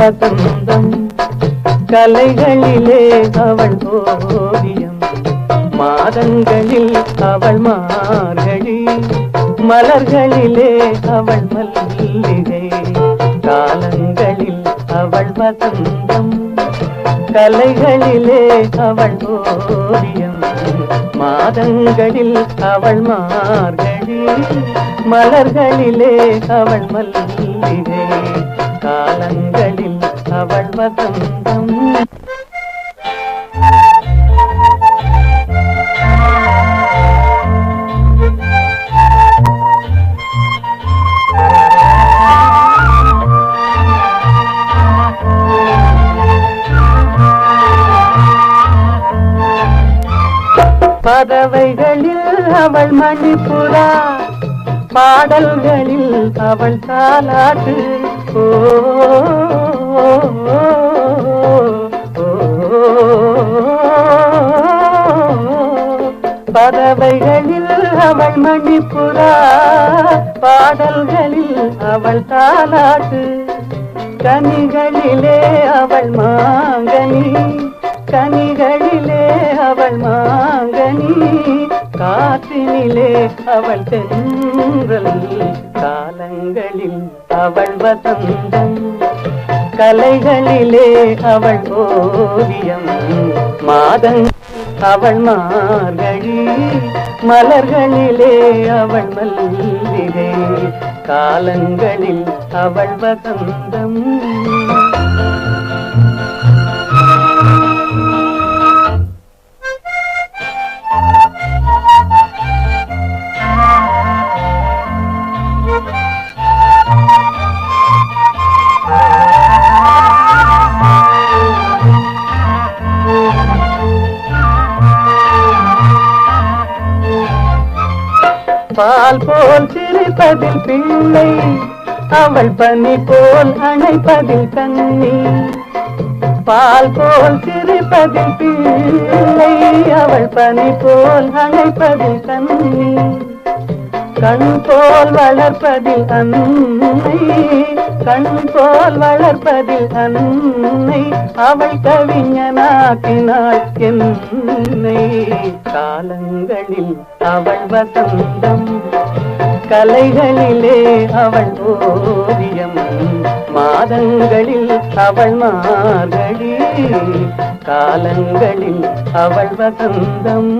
வசந்தம். கலைகளிலே அவள் ஓவியம், மாதங்களில் அவள் மார்கழி, மலர்களிலே அவள் மல்லிகை, காலங்களில் அவள் வசந்தம். கலைகளிலே அவள் ஓவியம், மாதங்களில் அவள் மார்கழி, மலர்களிலே அவள் மல்லிகை, காலங்களில் அவள் வசந்தம். பறவைகளில் அவள் மணிப்புறா, பாடல்களில் அவள் தாலாட்டு. ஓ பறவைகளில் அவள் மணிப்புறா, பாடல்களில் அவள் தாலாட்டு. கனிகளிலே அவள் மாங்கனி, கனிகளிலே அவள் மாங்கனி, காற்றினிலே அவள் தென்றல், காலங்களில் அவள் வசந்தம். கலைகளிலே அவள் ஓவியம், மாதங்கள் அவள் மார்கழி, மலர்களிலே அவள் மல்லிகை, காலங்களில் அவள் வசந்தம். பால் போல் சிரிப்பதில் பிள்ளை, அவள் பனி போல் அணைப்பதில் கண்ணி. பால் போல் சிரிப்பதில் பிள்ளை, அவள் பனி போல் அணைப்பதில் கண்ணி. கண் போல் வளர்ப்பதில் அன்னை, கண் போல் வளர்ப்பதில் அன்னை, அவள் கவிஞனாக்கினாள் என்னை, காலங்களில் அவள் வசந்தம். கலைகளிலே அவள் ஓவியம், மாதங்களில் அவள் மார்கழி, காலங்களில் அவள் வசந்தம்.